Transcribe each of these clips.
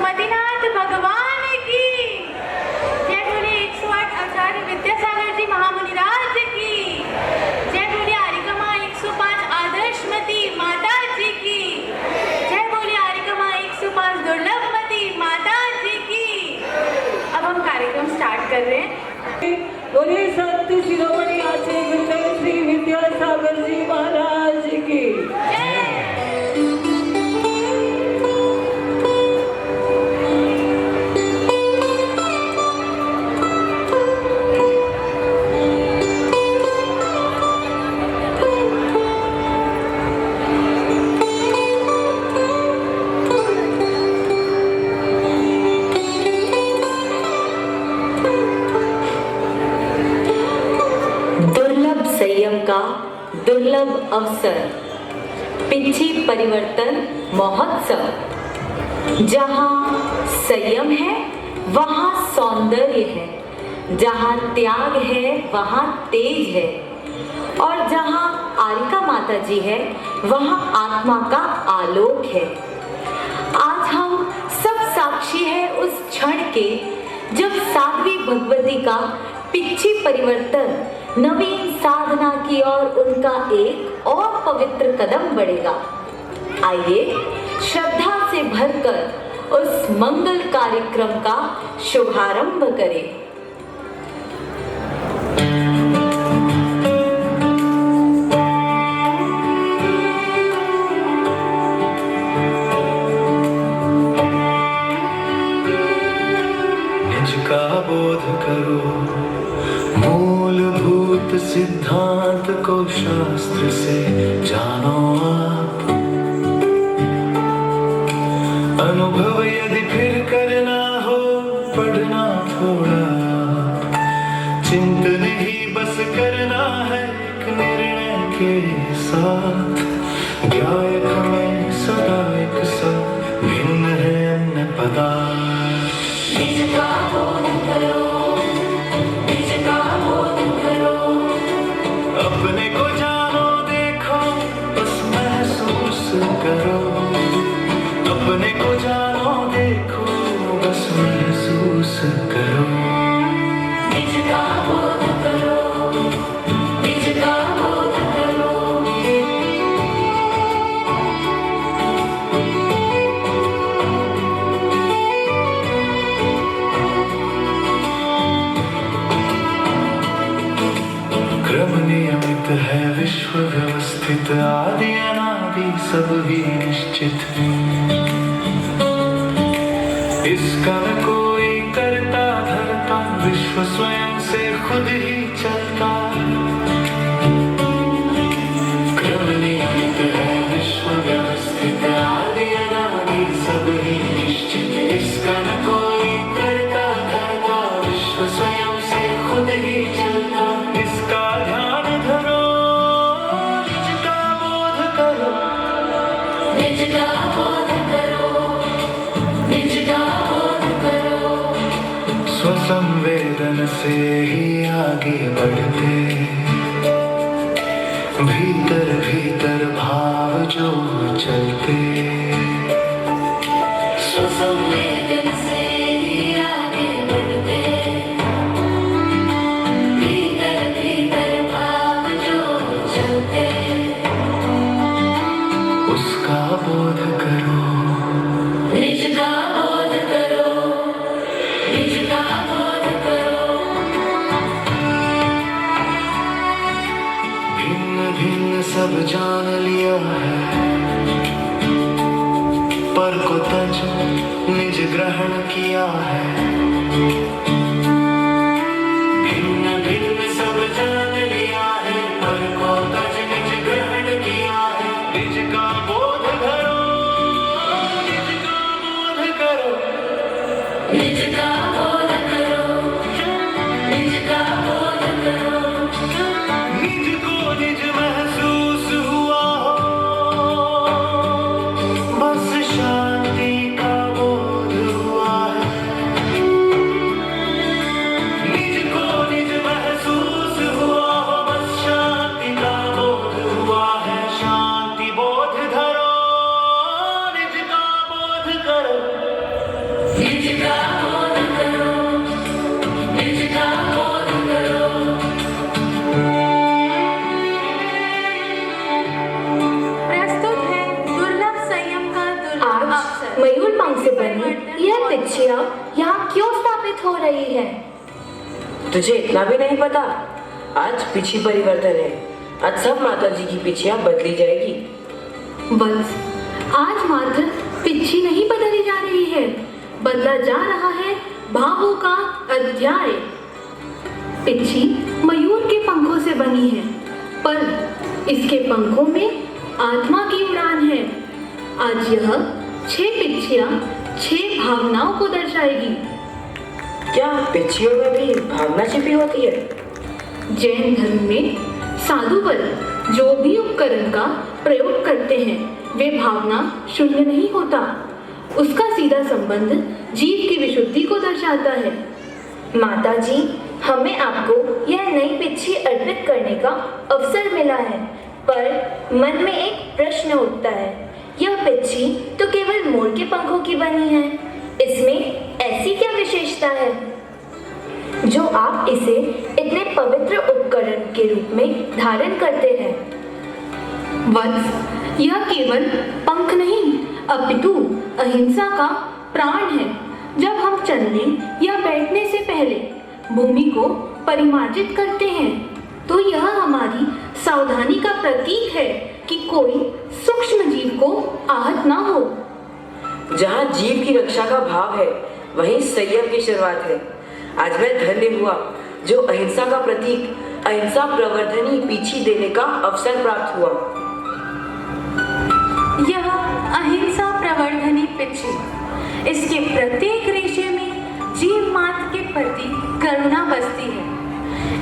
पशुपतिनाथ भगवान की जय। बोले 108 आचार्य विद्यासागर जी महामुनिराज की जय। बोले आरिकमा 105 आदर्शमती माता जी की जय। बोले आरिकमा 105 दुर्लभमती माता जी की। अब हम कार्यक्रम स्टार्ट कर रहे हैं। बोले सत्य शिरोमणि आचार्य गुरुदेव श्री विद्यासागर जी महाराज की जय। संयम का दुर्लभ अवसर, पिछी परिवर्तन महोत्सव। जहाँ संयम है वहाँ सौंदर्य है, जहाँ त्याग है वहाँ तेज है, और जहाँ आरिका माता जी है वहाँ आत्मा का आलोक है। आज हम सब साक्षी है उस क्षण के जब साध्वी भगवती का पिछी परिवर्तन नवीन साधना की ओर उनका एक और पवित्र कदम बढ़ेगा। आइए श्रद्धा से भरकर उस मंगल कार्यक्रम का शुभारंभ करें। निज का बोध करो, मूलभूत सिद्धांत को शास्त्र से जानो आप। अनुभव यदि फिर करना हो पढ़ना थोड़ा, चिंतन ही बस करना है एक निर्णय के साथ। गायक में सदा एक सा भिन्न है अन्य पदार्थ। निज का बोध करो, निज का बोध करो, अपने को जानो देखो बस महसूस करो। अपने को जानो देखो बस महसूस करो। निज का बोध करो, निज का बोध करो। क्रम नियमित है विश्व व्यवस्थित, आदि अनादि सब ही निश्चित। इसका न कोई करता धरता, विश्व स्वयं से खुद ही चलता। क्रम नियमित है विश्व व्यवस्थित, आदि अनादि सब ही निश्चित। इसका न कोई करता धरता, विश्व स्वयं से खुद ही चलता। इसका ध्यान धरो, निज का बोध करो, निज का बोध करो, निज का बोध करो। स्वसंवेदन से ही आगे बढ़ते, भीतर भीतर भाव जो चलते। स्वसंवेदन से ही आगे बढ़ते, भीतर भीतर भाव जो चलते। उसका बोध करो, निज का बोध करो, निज का बोध करो। भिन्न भिन्न सब जान लिया है, पर को तज निज ग्रहण किया है। भिन्न भिन्न सब जान लिया है, पर को तज निज ग्रहण किया है। निज का बोध करो, निज का बोध करो, निज का बोध करो, निज का बोध करो। निज को निज महसूस हुआ हो, बस शांति का बोध हुआ है। निज को निज महसूस हुआ हो, बस शांति का बोध हुआ है। शांति बोध का बोध करो, निज का बोध करो। प्रस्तुत है दुर्लभ संयम का दुर्लभ आज अवसर। मयूर पंख से बनी यह पिछिया यहाँ क्यों स्थापित हो रही है? तुझे इतना भी नहीं पता? आज पिछी परिवर्तन है। आज सब माता जी की पिछिया बदली जाएगी। बस आज मात्र पिछी नहीं बदली जा रही है, बदला जा रहा है भावों का अध्याय। पिछी मयूर के पंखों से बनी है, पर इसके पंखों में आत्मा की उड़ान है। आज यह 6 पिछियां 6 भावनाओं को दर्शाएगी। क्या पिछियों में भी भावना छिपी होती है? जैन धर्म में साधु बल जो भी उपकरण का प्रयोग करते हैं वे भावना शून्य नहीं होता। उसका सीधा संबंध जीव की विशुद्धि को दर्शाता है। माता जी, हमें आपको यह नई पिछी अर्पित करने का अवसर मिला है, पर मन में एक प्रश्न उठता है। यह पिछी तो केवल मोर के पंखों की बनी है, इसमें ऐसी क्या विशेषता है जो आप इसे इतने पवित्र उपकरण के रूप में धारण करते हैं? वत्स, यह केवल पंख नहीं अपितु अहिंसा का प्राण है। जब हम चलने या बैठने से पहले भूमि को परिमार्जित करते हैं तो यह हमारी सावधानी का प्रतीक है कि कोई सूक्ष्म जीव को आहत ना हो। जहाँ जीव की रक्षा का भाव है, वहीं संयम की शुरुआत है। आज मैं धन्य हुआ जो अहिंसा का प्रतीक, अहिंसा प्रवर्धनी पिछी देने का अवसर प्राप्त हुआ। यह अहिंसा प्रवर्धनी पिछी, इसके प्रत्येक रेशे में जीव मात्र के प्रति करुणा बसती है।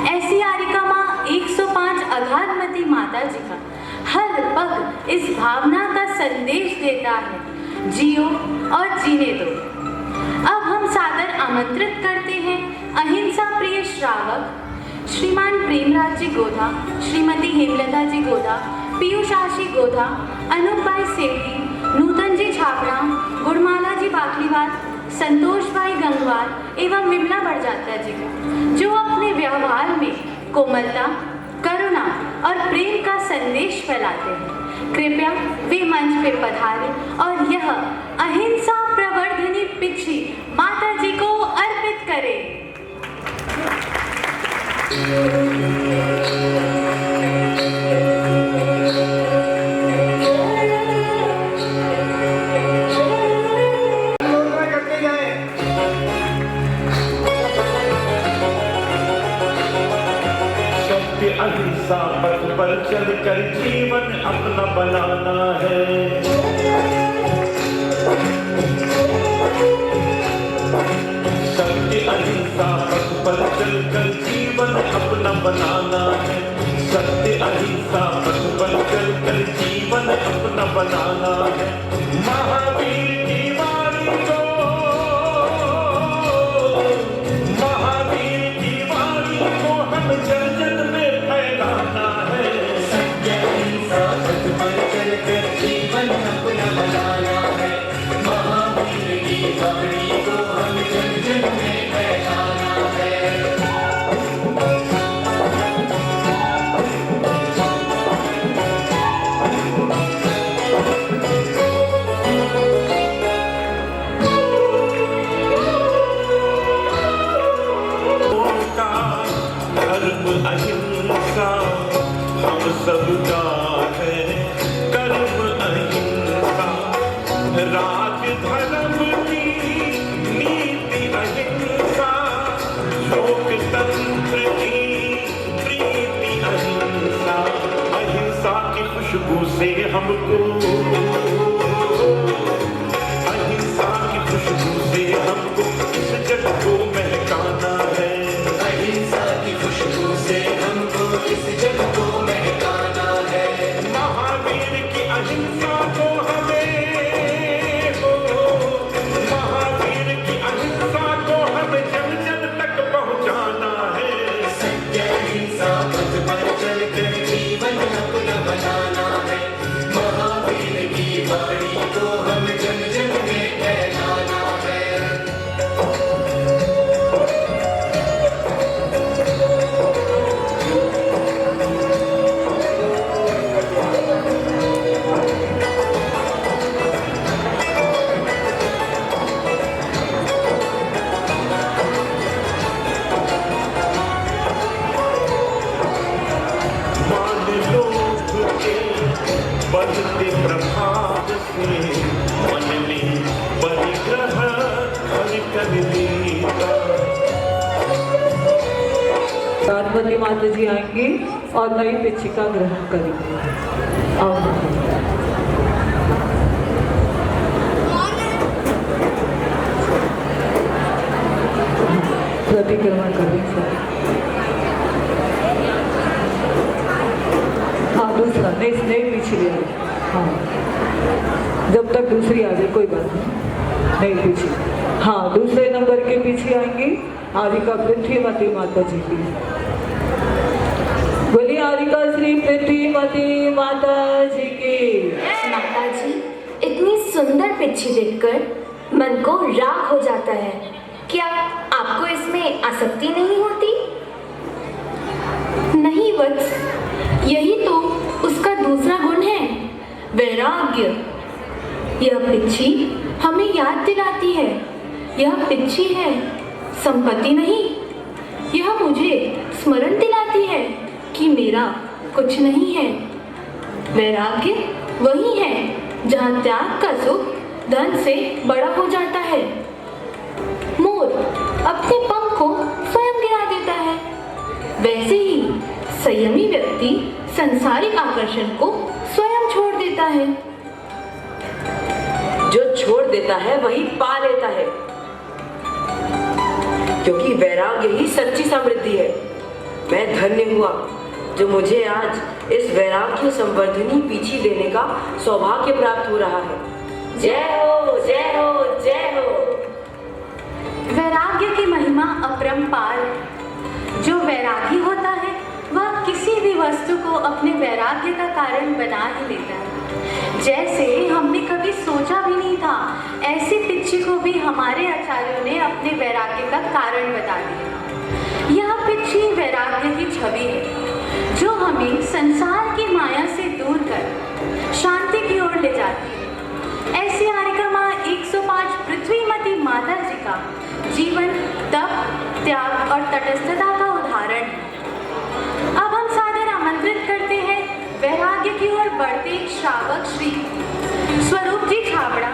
ऐसी आरिका माँ 105 अगाधमती माता जी का हर पग इस भावना का संदेश देता है, जियो और जीने दो। अब हम सादर आमंत्रित करते हैं अहिंसा प्रिय श्रावक श्रीमान प्रेमराज जी गोधा, श्रीमती हेमलता जी गोधा, पीयूष आशी गोधा, अनूप भाई सेठी, नूतन जी छापड़ा, गुड़माला जी बाकलीवाल, संतोष भाई गंगवार एवं विमला बड़जात्या जी को, जो अपने व्यवहार में कोमलता, करुणा और प्रेम का संदेश फैलाते हैं। कृपया वे मंच पे पधारे और यह अहिंसा प्रवर्धनी पिछी माता जी को अर्पित करें। अहिंसा पथ पर चल कर जीवन अपना बनाना है। सत्य अहिंसा पथ पर चल कर जीवन अपना बनाना है। सत्य अहिंसा पथ पर चल कर जीवन अपना बनाना है। महावीर की वाणी को, महावीर की वाणी को हम जन जन में फैलाना है। सत्य अहिंसा पथ पर चल कर जीवन अपना बनाना है। महावीर की वाणी को हम जन जन में फैलाना है। धर्म अहिंसा हम सबका है। कर्म अहिंसा राज धर्म की नीति अहिंसा। लोकतंत्र की प्रीति अहिंसा। अहिंसा की खुशबू से हमको, अहिंसा की खुशबू से हमको इस जग को महकाना है। अहिंसा की खुशबू से हमको इस जग को महकाना है। महावीर की अहिंसा को हमें हो, महावीर की अहिंसा को हमें जन जन तक पहुंचाना है। सत्य अहिंसा पथ पर चल कर जीवन अपना बनाना है। महावीर की वाणी को हम जन जन में फैलाना है। बढ़ते प्रभात से मन में परिग्रह हरि कर देता। राजमती माता जी आएंगी और नई पिच्छिका ग्रहण करेंगे। प्रतिक्रमण करेंगे। हाँ दूसरा नहीं पीछे ले आए। हाँ जब तक दूसरी आ जाए कोई बात नहीं पीछे। हाँ दूसरे नंबर के पीछे आएंगी आरिका पृथ्वीमती माता जी की। बोलिए आरिका श्री पृथ्वीमती माता जी की। माता जी इतनी सुंदर पिच्छी देखकर मन को राग हो जाता है। क्या आपको इसमें आसक्ति नहीं होती? नहीं वत्स, यही तो उसका दूसरा गुण है, वैराग्य। यह पिच्छी हमें याद दिलाती है, यह पिच्छी है, संपत्ति नहीं। यह मुझे स्मरण दिलाती है कि मेरा कुछ नहीं है। वैराग्य वही है जहाँ त्याग का सुख धन से बड़ा हो जाता है। मोर अपने पंख को स्वयं गिरा देता है, वैसे ही संयमी व्यक्ति संसारिक आकर्षण को स्वयं छोड़ देता है। जो छोड़ देता है वही पा लेता है, क्योंकि वैराग्य ही सच्ची समृद्धि है। मैं धन्य हुआ जो मुझे आज इस वैराग्य संवर्धनी पीछी देने का सौभाग्य प्राप्त हो रहा है। जय हो जय हो जय हो। वैराग्य की महिमा अपरंपार है। जो वैरागी होता है वह किसी भी वस्तु को अपने वैराग्य का कारण बना ही लेता है। जैसे हमने कभी सोचा भी नहीं था, ऐसी पिच्छी को भी हमारे आचार्यों ने अपने वैराग्य का कारण बता दिया। यह पिच्छी वैराग्य की छवि है जो हमें संसार की माया से दूर कर शांति की ओर ले जाती है। ऐसी आरिका माँ 105 पृथ्वीमती माता जी का जीवन तप, त्याग और तटस्थता का उदाहरण है। अब हम सादर आमंत्रित करते हैं वैराग्य की ओर बढ़ते एक श्रावक श्री स्वरूप जी छाबड़ा,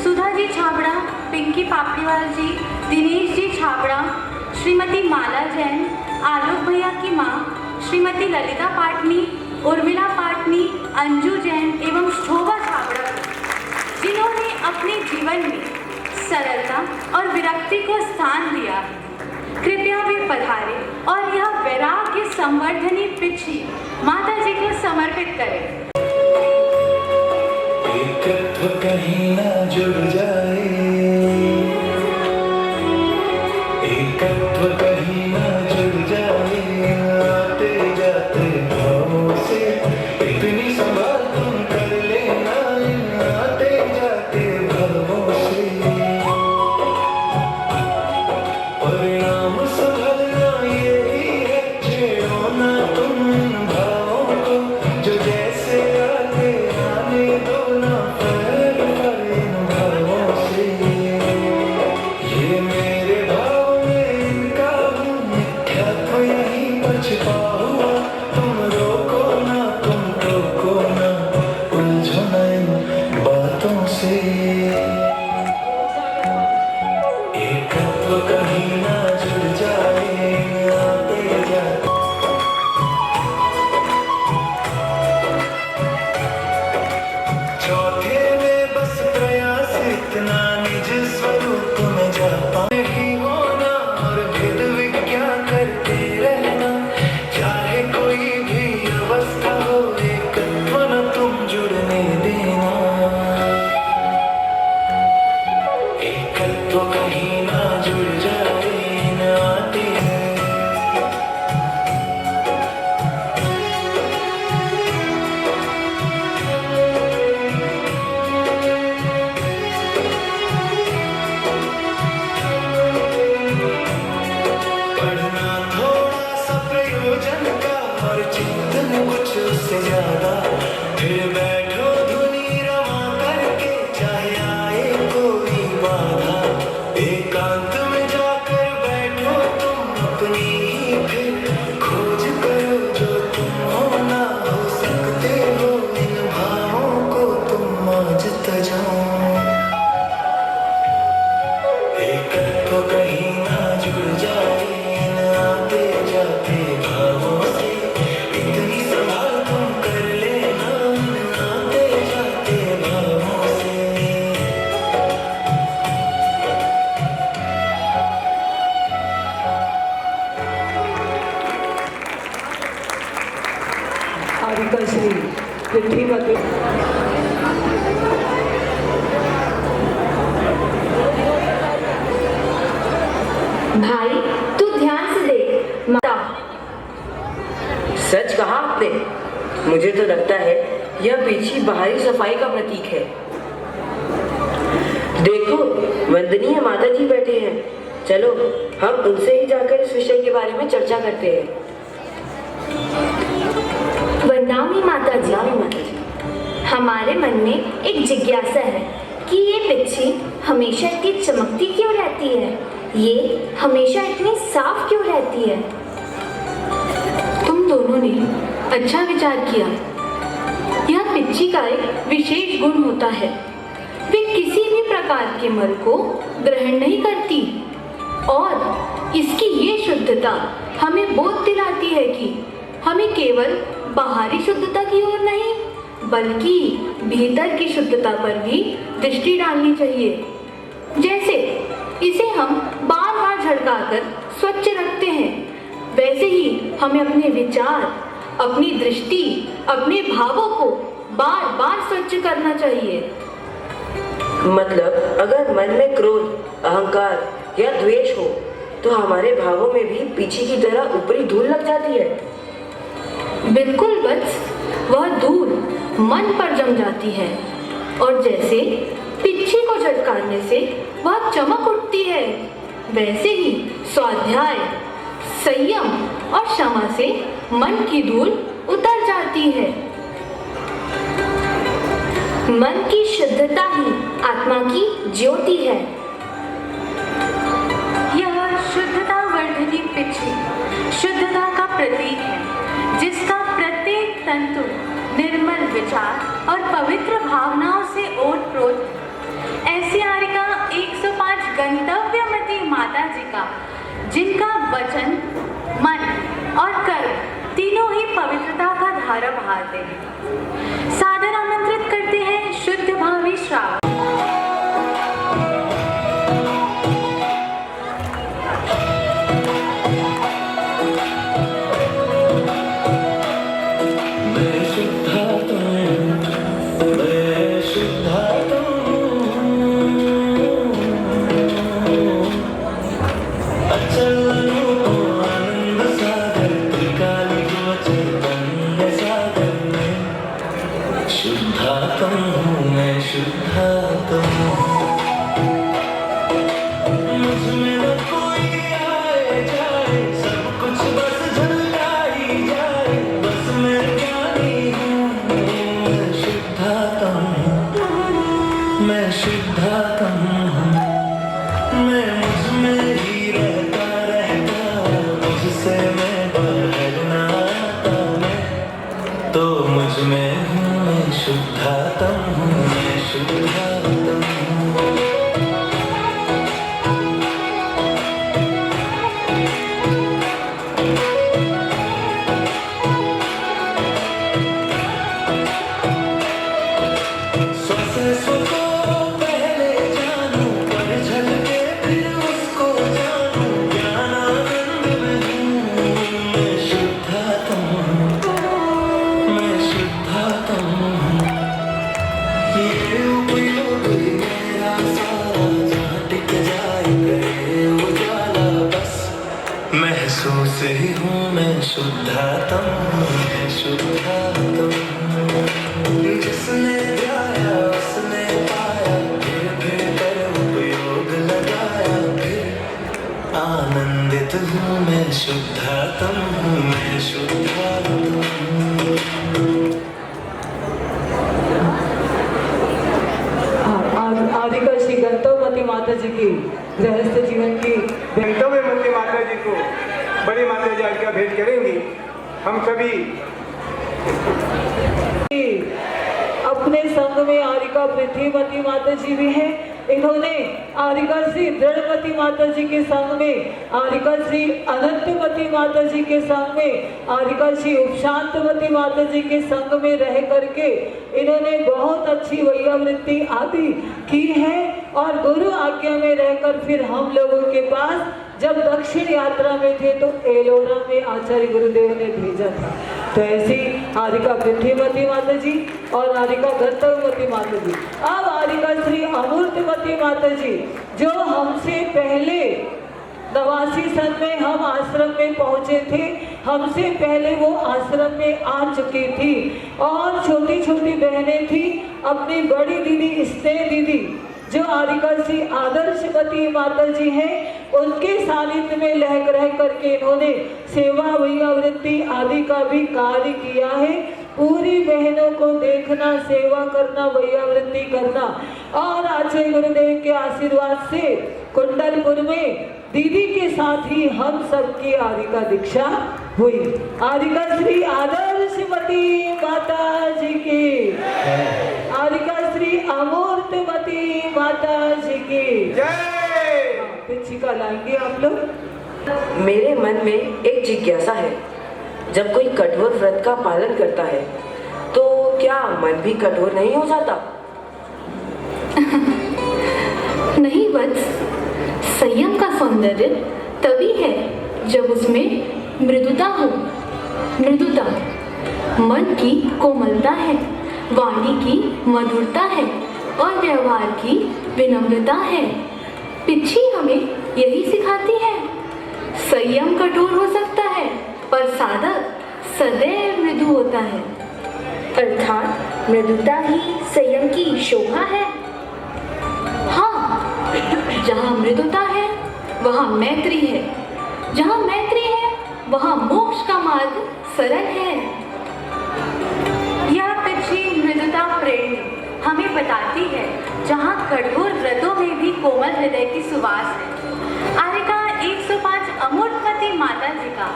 सुधा जी छाबड़ा, पिंकी पापड़ीवाल जी, दिनेश जी छाबड़ा, श्रीमती माला जैन, आलोक भैया की माँ श्रीमती ललिता पाटनी, उर्मिला पाटनी, अंजू जैन एवं शोभा छाबड़ा, जिन्होंने अपने जीवन में सरलता और विरक्ति को स्थान दिया। कृपया वे पधारे और यह वैराग्य संवर्धनी पिच्छी माता जी को समर्पित करें। एकत्व कहीं ना जुड़ जाए, एकत्व कहीं ना जुड़ जाए, आते जाते भावों से इतनी संभाल तुम कर लेना, आते जाते भावों से परिणाम संभलना यही है। छेड़ो ना तुम भावों को, जो जैसे आते आने दो ना, पर इन भावों पीछी बाहरी सफाई का प्रतीक है। देखो, वंदनीय माता जी बैठे हैं। चलो हम उनसे ही जाकर इस विषय के बारे में चर्चा करते हैं। वंदनामी माता जी। वंदनामी माता जी। हमारे मन में एक जिज्ञासा है कि ये पिच्छी हमेशा इतनी चमकती क्यों रहती है, ये हमेशा इतनी साफ क्यों रहती है। तुम दोनों ने अच्छा विचार किया। यह पिच्ची का एक विशेष गुण होता है, वे किसी भी प्रकार के मल को ग्रहण नहीं करती और इसकी ये शुद्धता हमें बोध दिलाती है कि हमें केवल बाहरी शुद्धता की ओर नहीं बल्कि भीतर की शुद्धता पर भी दृष्टि डालनी चाहिए। जैसे इसे हम बार बार झड़काकर स्वच्छ रखते हैं, वैसे ही हमें अपने विचार, अपनी दृष्टि, अपने भावों को बार बार स्वच्छ करना चाहिए। मतलब अगर मन में क्रोध, अहंकार या द्वेष हो तो हमारे भावों में भी पीछे की तरह ऊपरी धूल लग जाती है। बिल्कुल वत्स, वह धूल मन पर जम जाती है और जैसे पिच्ची को झटकारने से वह चमक उठती है, वैसे ही स्वाध्याय, संयम और क्षमा से मन की धूल उतर जाती है। मन की शुद्धता ही आत्मा की ज्योति है। यह शुद्धता वर्धनी पिच्ची शुद्धता का प्रतीक है, जिसका प्रत्येक तंतु निर्मल विचार और पवित्र भावनाओं से ओतप्रोत। ऐसी आरिका 105 गंतव्यमती माता जी का, जिनका वचन, मन और कर्म तीनों ही पवित्रता का धारा बहाते हैं। सादर आमंत्रित करते हैं शुद्ध भावी श्रावक। महसूस ही हूँ मैं शुद्धात्म, मैं शुद्धात्म। जिसने गाया उसने पाया, फिर कर उपयोग लगाया, फिर आनंदित हूँ मैं शुद्धात्म, मैं शुद्धात्म। आदिका श्री गंतव्यमती माता जी की गृहस्थ जीवन की गंतव्यमती माता जी को बड़ी माता जी आज का भेंट करेंगी। हम सभी अपने संग में आरिका पृथ्वीमती माता जी भी हैं। इन्होंने आरिका श्री दृढ़मती माता जी के संग में, आरिका श्री अनंतमती माता जी के संग में, आरिका श्री उपशांतमती माता जी के संग में रह करके इन्होंने बहुत अच्छी वैयावृत्ति आदि की है। और गुरु आज्ञा में रहकर फिर हम लोगों के पास जब दक्षिण यात्रा में थे तो एलोरा में आचार्य गुरुदेव ने भेजा था। तो ऐसी आरिका पृथ्वीमती माता जी और आरिका गंतव्यमती माता जी। अब आरिका श्री अमूर्तमती माता जी जो हमसे पहले 89 सन में हम आश्रम में पहुंचे थे, हमसे पहले वो आश्रम में आ चुकी थी और छोटी छोटी बहनें थी। अपनी बड़ी दीदी स्नेह दीदी जो आरिका श्री आदर्शवती माता जी हैं, उनके सानिध्य में रह करके इन्होंने सेवा वैयावृत्ति आदि का भी कार्य किया है। पूरी बहनों को देखना, सेवा करना, वैयावृत्ति करना और आचार्य गुरुदेव के आशीर्वाद से कुंडलपुर में दीदी के साथ ही हम सबकी आरिका दीक्षा हुई। आरिका श्री आदर्शवती माता जी की, आरिका श्री अमूर्तवती माता जी की जय। पिछिका लाएंगे आप लोग। मेरे मन में एक जिज्ञासा है, जब कोई कठोर व्रत का पालन करता है तो क्या मन भी कठोर नहीं हो जाता? नहीं वत्स, संयम का सौंदर्य तभी है जब उसमें मृदुता हो। मृदुता मन की कोमलता है, वाणी की मधुरता है और व्यवहार की विनम्रता है। पिछी हमें यही सिखाती है। संयम कठोर हो सकता है पर साधक सदैव मृदु होता है। अर्थात मृदुता ही संयम की शोभा है। हाँ, जहाँ मृदुता है वहाँ मैत्री है, जहाँ मैत्री है वहाँ मोक्ष का मार्ग सरल है। यह पिछली मृदुता प्रेम हमें बताती है जहाँ कठोर व्रतों में भी कोमल हृदय की सुवास है। आरिका 105 अमूर्तवती माता जी का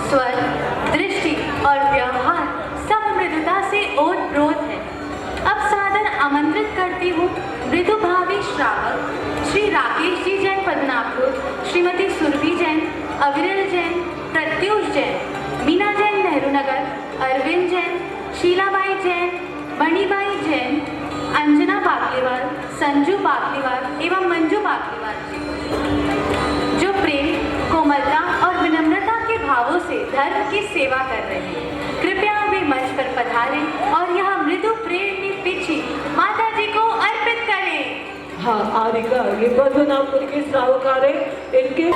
स्वर, दृष्टि और व्यवहार सब मृदुता से ओतप्रोत है। अब सादर आमंत्रित करती हूँ मृदु भावी श्रावक श्री राकेश जी जैन पदनापुर, श्रीमती सुरभि जैन, अविरल जैन, प्रत्युष जैन, मीना जैन नेहरू नगर, अरविंद जैन, शीलाबाई जैन, मणिबाई जैन, अंजना बाकलीवाल, संजू बाकलीवाल एवं मंजू बाकलीवाल जी, जो प्रेम, कोमलता और विनम्रता के भावों से धर्म की सेवा कर रहे हैं। कृपया वे मंच पर पधारें और यह मृदु प्रेरणी पिछी माता जी को अर्पित करें। हाँ, आरिका ये बद्रीनाथपुर के श्रावकार है, इनके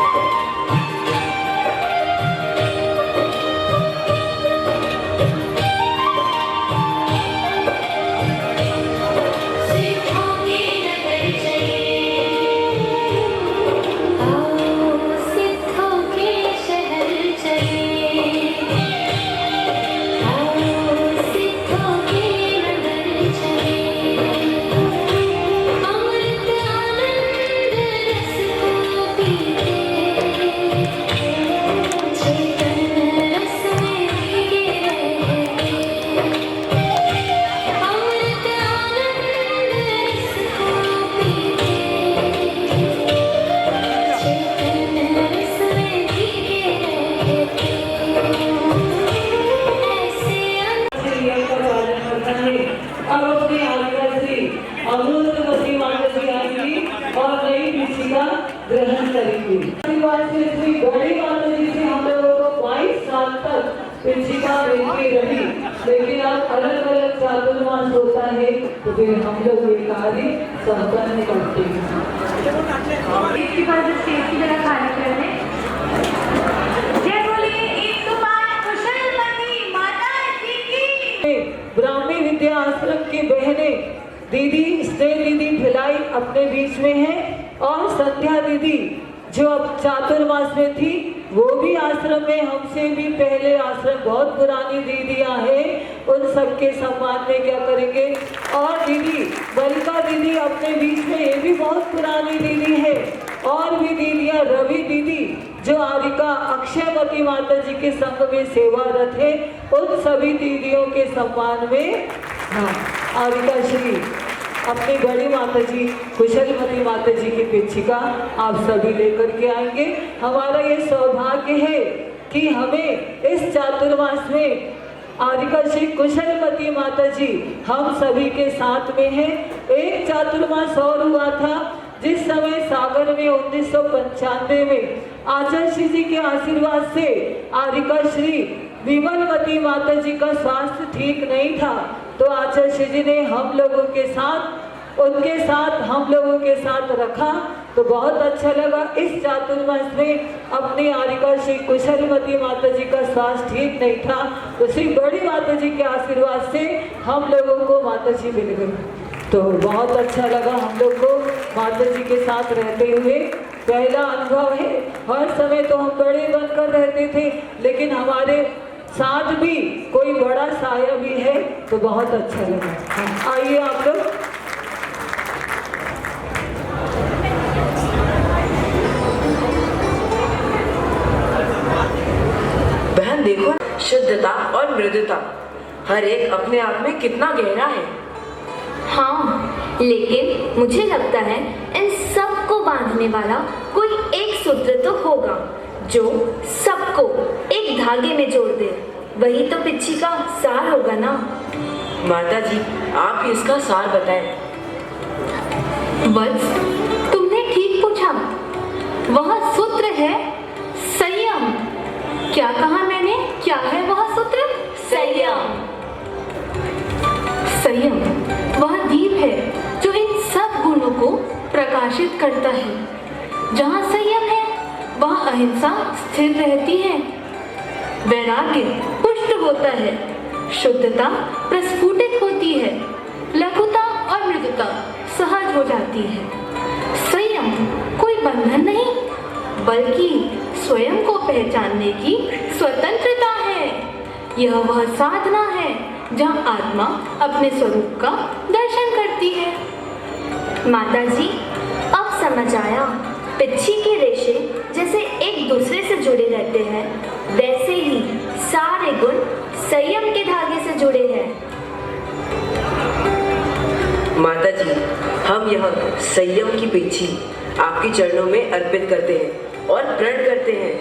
अमूर्तवती माता जी आएंगी और नई पिछिका ग्रहण करेंगी। आशीर्वाद से श्री गौरी माता जी से हम लोगों को 22 साल तक पिछिका मिलती रही, लेकिन अब अलग अलग चातुर्मास होता है तो फिर हम लोग ये कार्य संपन्न करते हैं। इसके बाद स्टेज की तरफ कार्यक्रम है। जय बोलिए 105 कुशलवती माता जी की। ब्राह्मी विद्या आश्रम की बहनें दीदी स्नेह दीदी भिलाई अपने बीच में है और संध्या दीदी जो अब चातुर्मास में थी वो भी आश्रम में हमसे भी पहले आश्रम, बहुत पुरानी दीदियां हैं, उन सबके सम्मान में क्या करेंगे। और दीदी बलिका दीदी अपने बीच में, ये भी बहुत पुरानी दीदी है। और भी दीदियां, रवि दीदी जो आरिका अक्षयवती माता जी के संग में सेवारत है, उन सभी दीदियों के सम्मान में हाँ आरिका श्री अपनी बड़ी माता जी कुशलवती माता जी की पिछिका आप सभी लेकर के आएंगे। हमारा ये सौभाग्य है कि हमें इस चातुर्मास में आरिका श्री कुशलवती माता जी हम सभी के साथ में है। एक चातुर्मास और हुआ था जिस समय सागर में 1995 में आचार्य श्री जी के आशीर्वाद से आरिका श्री विमलवती माता जी का स्वास्थ्य ठीक नहीं था, तो आचार्य श्री जी ने हम लोगों के साथ उनके साथ हम लोगों के साथ रखा तो बहुत अच्छा लगा। इस चातुर्मास में अपनी आरिका श्री कुशलमती माता जी का स्वास्थ्य ठीक नहीं था, तो श्री बड़ी माता जी के आशीर्वाद से हम लोगों को माता जी मिल गई। तो बहुत अच्छा लगा हम लोग को माता जी के साथ रहते हुए। पहला अनुभव है, हर समय तो हम बड़े बनकर रहते थे, लेकिन हमारे साथ भी कोई बड़ा साया भी है, तो बहुत अच्छा लगा। आइए आप लोग। बहन देखो, शुद्धता और मृदुता हर एक अपने आप में कितना गहरा है। हाँ, लेकिन मुझे लगता है इन सबको बांधने वाला कोई एक सूत्र तो होगा जो सबको एक धागे में जोड़ दे। वही तो पिच्छी का सार होगा ना। माता जी, आप ही इसका सार बताएं। वत्स, तुमने ठीक पूछा। वह सूत्र है संयम। क्या कहा मैंने? क्या है वह सूत्र? संयम। संयम वह दीप है जो इन सब गुणों को प्रकाशित करता है। जहाँ संयम है वहाँ अहिंसा स्थिर रहती है, वैराग्य पुष्ट होता है, शुद्धता प्रस्फुटित होती है, लघुता और मृदुता सहज हो जाती है। संयम कोई बंधन नहीं, बल्कि स्वयं को पहचानने की स्वतंत्रता है। यह वह साधना है जहाँ आत्मा अपने स्वरूप का दर्शन करती है। माता जी, अब समझ आया। पिच्छी के रेशे जैसे एक दूसरे से जुड़े रहते हैं, वैसे ही सारे गुण संयम के धागे से जुड़े हैं। माता जी, हम यह संयम की पिच्छी आपके चरणों में अर्पित करते हैं और प्रण करते हैं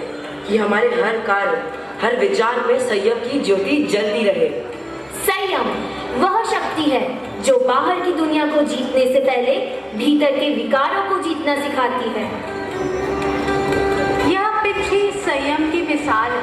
कि हमारे हर कार्य, हर विचार में संयम की ज्योति जलती रहे। संयम वह शक्ति है जो बाहर की दुनिया को जीतने से पहले भीतर के विकारों को जीतना सिखाती है। यह पिच्छी संयम की मिसाल है।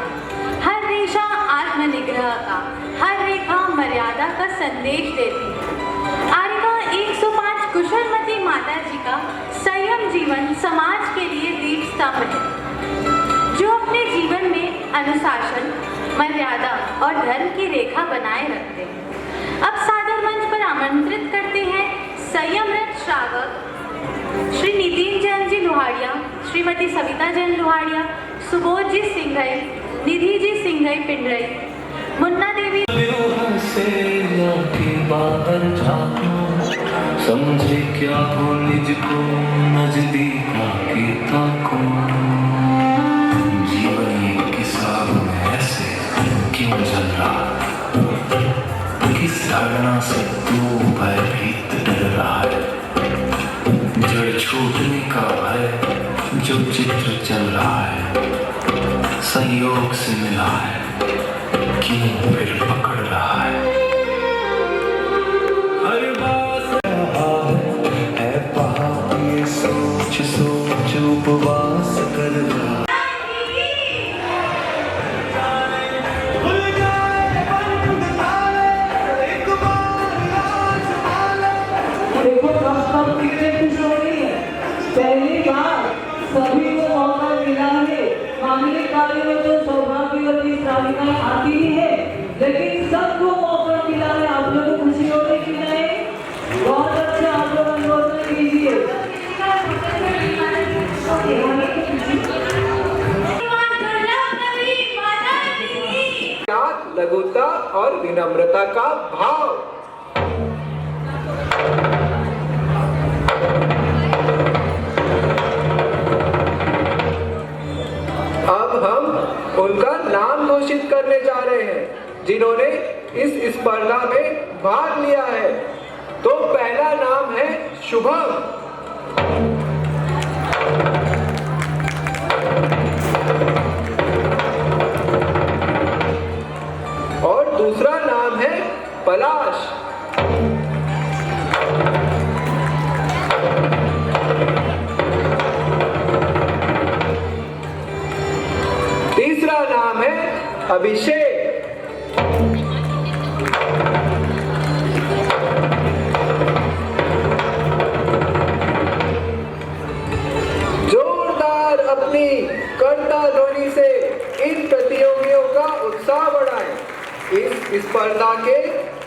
हर रेशा आत्मनिग्रह का, हर रेखा मर्यादा का संदेश देती है। आरिका 105 कुशलमती माता जी का संयम जीवन समाज के लिए दीप स्तंभ है, जो अपने जीवन में अनुशासन, मर्यादा और धर्म की रेखा बनाए रखते हैं। अब सादर मंच पर आमंत्रित करते हैं संयमरत श्रावक श्री नितिन जैन जी लोहाड़िया, श्रीमती सविता जैन लोहाड़िया, सुबोध जी सिंघई, निधि जी सिंघई पिंडरई, मुन्ना देवी। बाहर झांको, समझे क्या हो निज को, नजदीक आके ताको। जीवन ये किस्सा ऐसे क्यों चल रहा? किस धारणा से तू भयभीत डर रहा है? जड़ छूटने का है जो चित्र चल रहा है, संयोग से मिला है, क्यों फिर पकड़ रहा है? हर बात है पाप, ये सोच सोच उपवास कर रहा। देखो कब कब कितने खुश हो रही है। पहली बार सभी को मौका मिला है। मांगलिक कार्य में तो सौभाग्यवती साधना आती ही है, लेकिन सबको मौका मिला है। आप लोगों को खुशी हो रही कि नहीं? बहुत अच्छा, आप लोग अनुमोदन कीजिए। लघुता और विनम्रता का भाव। अब हम उनका नाम घोषित करने जा रहे हैं जिन्होंने इस स्पर्धा में भाग लिया है। तो पहला नाम है शुभम। और दूसरा नाम है पलाश। तीसरा नाम है अभिषेक। स्पर्धा के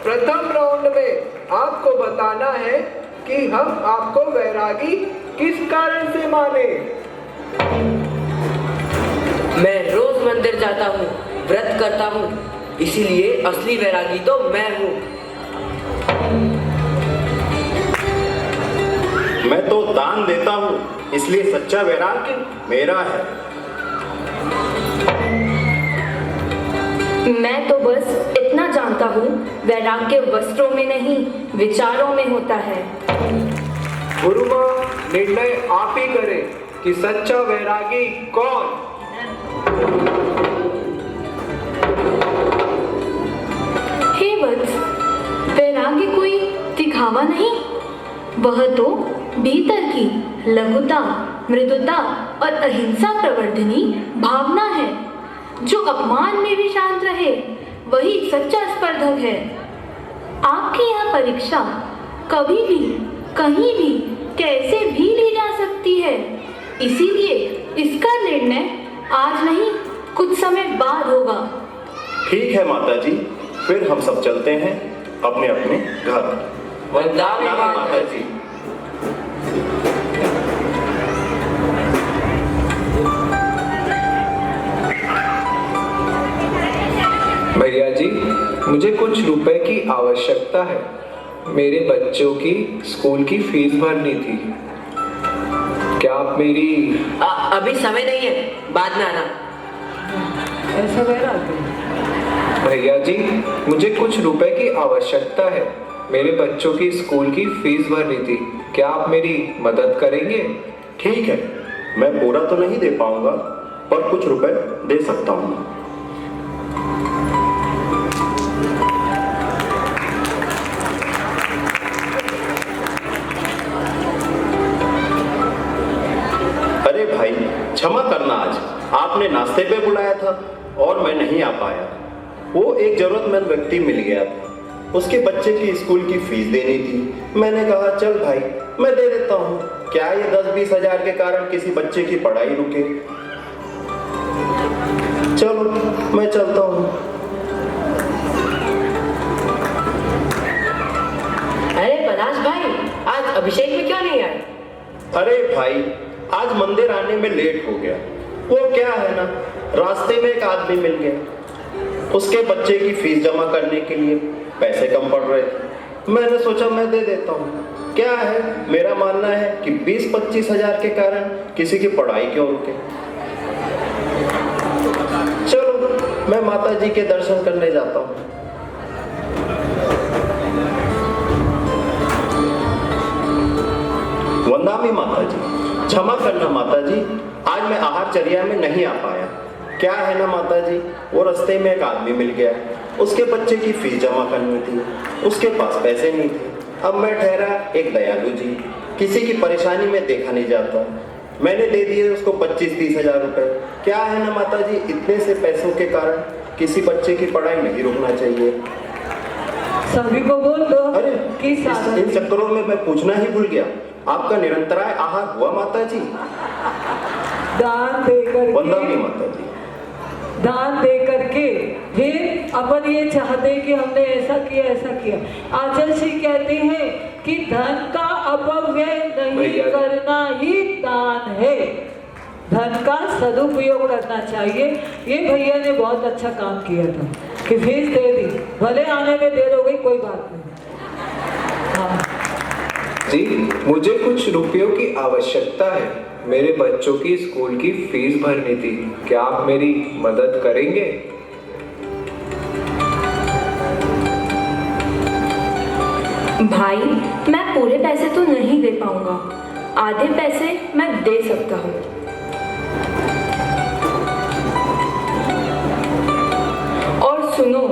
प्रथम राउंड में आपको बताना है कि हम आपको वैरागी किस कारण से माने। मैं रोज मंदिर जाता हूँ, व्रत करता हूँ, इसीलिए असली वैरागी तो मैं हूँ। मैं तो दान देता हूँ, इसलिए सच्चा वैराग्य मेरा है। मैं तो बस इतना जानता हूँ, वैराग्य वस्त्रों में नहीं विचारों में होता है। गुरु माँ, निर्णय आप ही करें कि सच्चा वैरागी कौन। हे वत्स, वैराग्य कोई दिखावा नहीं, वह तो भीतर की लघुता, मृदुता और अहिंसा प्रवर्धनी भावना है। जो अपमान में भी शांत रहे, वही सच्चा स्पर्धक है। आपकी यह परीक्षा कभी भी, कहीं भी, कैसे भी ली जा सकती है, इसीलिए इसका निर्णय आज नहीं, कुछ समय बाद होगा। ठीक है माता जी, फिर हम सब चलते हैं अपने अपने घर। वंदना माता जी। भैया जी, मुझे कुछ रुपए की आवश्यकता है। मेरे बच्चों की स्कूल की फीस भरनी थी। क्या आप मेरी अभी समय नहीं है, बाद में आना। ऐसा वैराग्य। भैया जी, मुझे कुछ रुपए की आवश्यकता है। मेरे बच्चों की स्कूल की फीस भरनी थी। क्या आप मेरी मदद करेंगे? ठीक है, मैं पूरा तो नहीं दे पाऊंगा, पर कुछ रुपए दे सकता हूँ। अरे भाई, क्षमा करना, आज आपने नाश्ते पे बुलाया था और मैं नहीं आ पाया। वो एक जरूरतमंद व्यक्ति मिल गया था, उसके बच्चे की स्कूल की फीस देनी थी। मैंने कहा चल भाई, मैं दे देता हूँ। क्या ये 10-20 हजार के कारण किसी बच्चे की पढ़ाई रुके? चलो मैं चलता हूँ। अरे पलाश भाई, आज अभिषेक में क्यों नहीं आए? अरे भाई, आज मंदिर आने में लेट हो गया। वो क्या है ना, रास्ते में एक आदमी मिल गया, उसके बच्चे की फीस जमा करने के लिए पैसे कम पड़ रहे थे। मैंने सोचा मैं दे देता हूँ। क्या है, मेरा मानना है कि 20-25 हजार के कारण किसी की पढ़ाई क्यों रुके। चलो मैं माता जी के दर्शन करने जाता हूँ। वंदामी माता जी, क्षमा करना माता जी, आज मैं आहारचर्या में नहीं आ पाया। क्या है ना माता जी, वो रास्ते में एक आदमी मिल गया, उसके बच्चे की फीस जमा करनी थी, उसके पास पैसे नहीं थे। अब मैं ठहरा एक दयालु जी, किसी की परेशानी में देखा नहीं जाता। मैंने दे दिए उसको 25-30 हजार रुपए। क्या है ना माता जी, इतने से पैसों के कारण किसी बच्चे की पढ़ाई नहीं रुकना चाहिए। सभी को बोल दो। अरे कि इन चक्करों में मैं पूछना ही भूल गया, आपका निरंतराय आहार हुआ माता जी? दान देकर वंदना माता जी। दान दे करके फिर अपन ये चाहते कि हमने ऐसा किया। आचार्य श्री कहते हैं कि धन का अपव्यय नहीं करना ही दान है, धन का सदुपयोग करना चाहिए। ये भैया ने बहुत अच्छा काम किया था कि फीस दे दी, भले आने में देर हो गई, कोई बात नहीं। हाँ जी, मुझे कुछ रुपयों की आवश्यकता है। मेरे बच्चों की स्कूल की फीस भरनी थी। क्या आप मेरी मदद करेंगे? भाई, मैं पूरे पैसे तो नहीं दे पाऊंगा, आधे पैसे मैं दे सकता हूँ। और सुनो,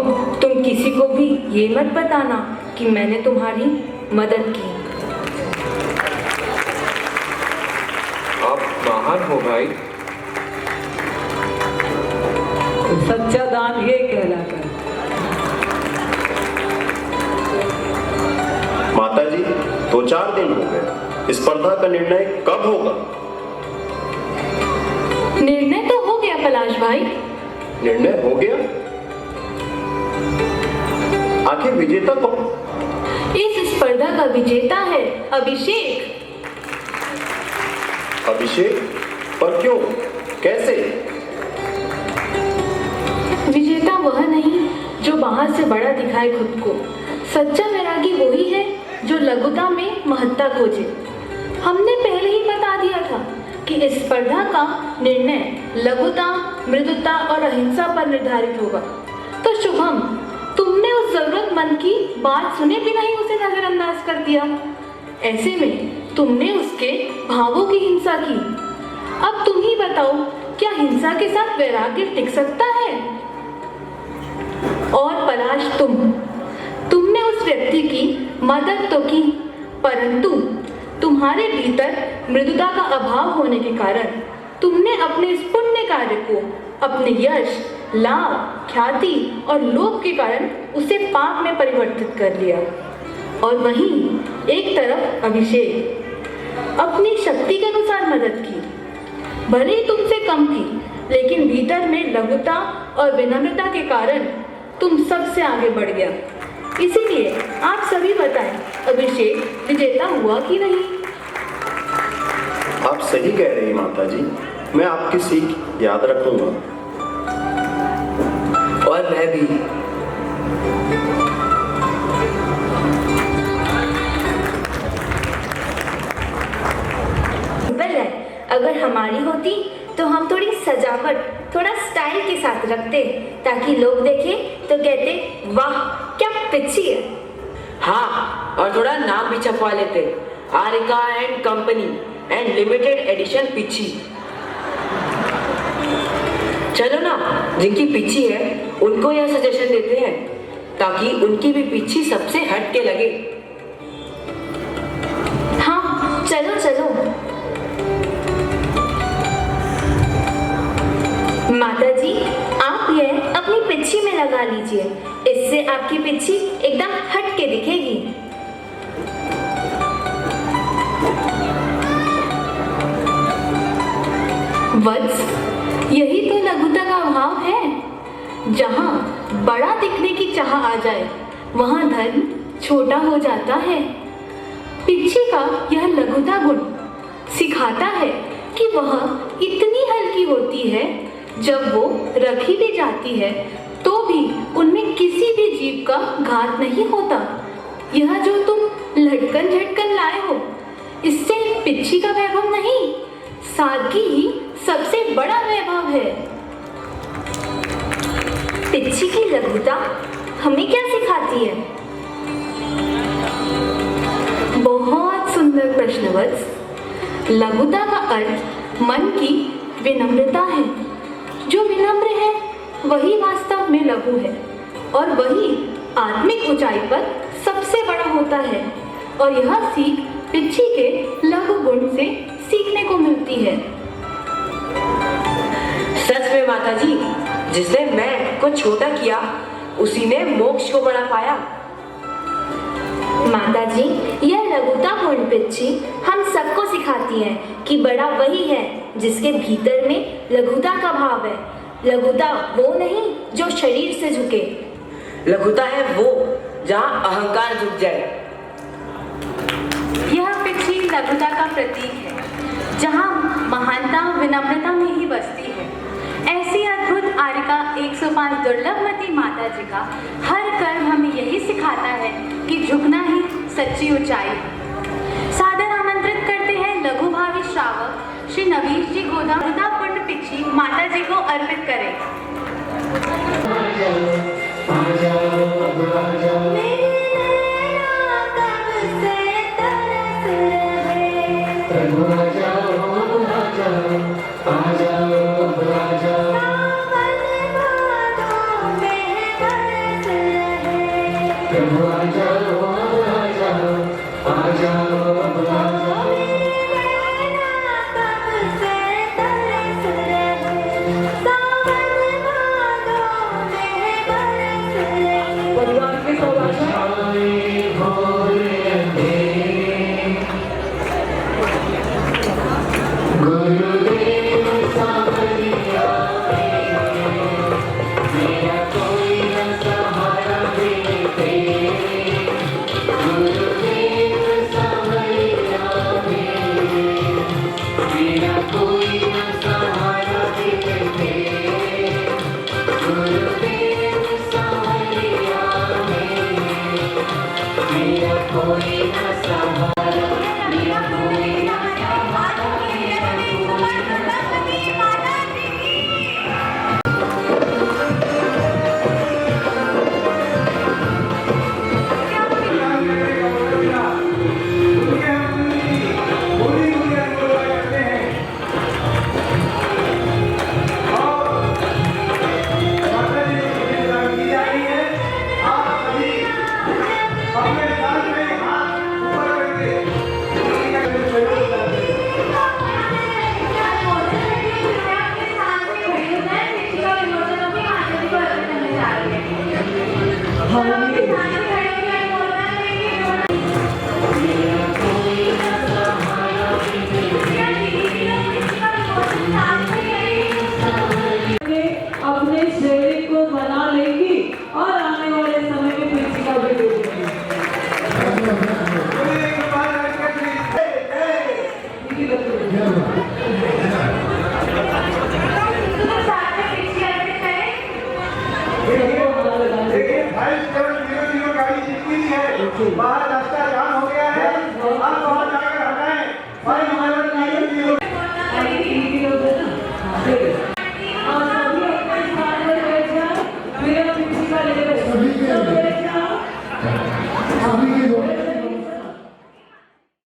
तुम किसी को भी ये मत बताना कि मैंने तुम्हारी मदद की। आप महान हो भाई। सच्चा दान ये कहलाता है। माता जी, 2-4 दिन हो गए, स्पर्धा का निर्णय कब होगा? निर्णय तो हो गया पलाश भाई। निर्णय हो गया? विजेता कौन? इस स्पर्धा का विजेता है अभिषेक। अभिषेक? पर क्यों? कैसे? विजेता वह नहीं जो बाहर से बड़ा दिखाए खुद को। सच्चा वैरागी वही है जो लघुता में महत्ता खोजे। हमने पहले ही बता दिया था कि इस स्पर्धा का निर्णय लघुता, मृदुता और अहिंसा पर निर्धारित होगा। तो शुभम, तुमने उस जरूरतमंद की बात सुने बिना ही उसे नजरअंदाज कर दिया। ऐसे में तुमने उसके भावों की हिंसा की। अब तुम ही बताओ, क्या हिंसा के साथ वैराग्य टिक सकता है? और पलाश, तुमने उस व्यक्ति की मदद तो की, परंतु तुम्हारे भीतर मृदुता का अभाव होने के कारण तुमने अपने इस पुण्य कार्य को अपने यश, लाभ, ख्याति और लोभ के कारण उसे पाप में परिवर्तित कर लिया। और वहीं एक तरफ अभिषेक अपनी शक्ति के अनुसार मदद की। भले ही तुमसे कम थी, लेकिन भीतर में लघुता और विनम्रता के कारण तुम सबसे आगे बढ़ गया। इसीलिए आप सभी बताएं, अभिषेक विजेता हुआ कि नहीं? आप सही कह रही माता जी, मैं आपकी सीख याद रखूंगा। और मैं भी। अगर हमारी होती तो हम थोड़ी सजावट, थोड़ा स्टाइल के साथ रखते, ताकि लोग देखें तो कहते वाह क्या पिच्ची है। हाँ, और थोड़ा नाम भी छपवा लेते, Arika and company and limited edition पिच्ची। चलो ना, जिनकी पिच्ची है उनको यह सजेशन देते हैं ताकि उनकी भी पिच्ची सबसे हट के लगे। हाँ चलो चलो। माता जी, आप यह अपनी पिच्ची में लगा लीजिए, इससे आपकी पिच्ची एकदम हट के दिखेगी। वत्स, यही तो लघुता का भाव है। जहाँ बड़ा दिखने की चाह आ जाए, वहाँ धर्म छोटा हो जाता है। पिच्ची का यह लघुता गुण सिखाता है कि वह इतनी हल्की होती है, जब वो रखी भी जाती है तो भी उनमें किसी भी जीव का घात नहीं होता। यह जो तुम लटकन झटकन लाए हो, इससे पिच्ची का वैभव नहीं, सादगी ही सबसे बड़ा वैभव है। पिच्ची की लघुता हमें क्या सिखाती है? बहुत सुंदर प्रश्न वत्स। लघुता का अर्थ मन की विनम्रता है। जो विनम्र है वही वास्तव में लघु है, और वही आत्मिक ऊंचाई पर सबसे बड़ा होता है। और यह सीख पिच्ची के लघु गुण से सीखने को मिलती है। सच में माता जी, जिसने मैं को छोटा किया उसी ने मोक्ष को बड़ा पाया। माता जी, यह लघुता गुण पिच्ची हम सबको सिखाती है कि बड़ा वही है जिसके भीतर में लघुता का भाव है। लघुता वो नहीं जो शरीर से झुके। लघुता है वो जहाँ अहंकार झुक जाए। यह पिच्ची लघुता का प्रतीक है, जहाँ महानता विनम्रता में ही बसती है। ऐसी अद्भुत आरिका 105 दुर्लभमती माता जी का हर कर्म हमें यही सिखाता है कि झुकना ही सच्ची ऊंचाई है। सादर आमंत्रित करते हैं लघुभावी श्रावक श्री नवीश जी गोदा पुण्य पिच्ची माता जी को अर्पित करें। आ जाओ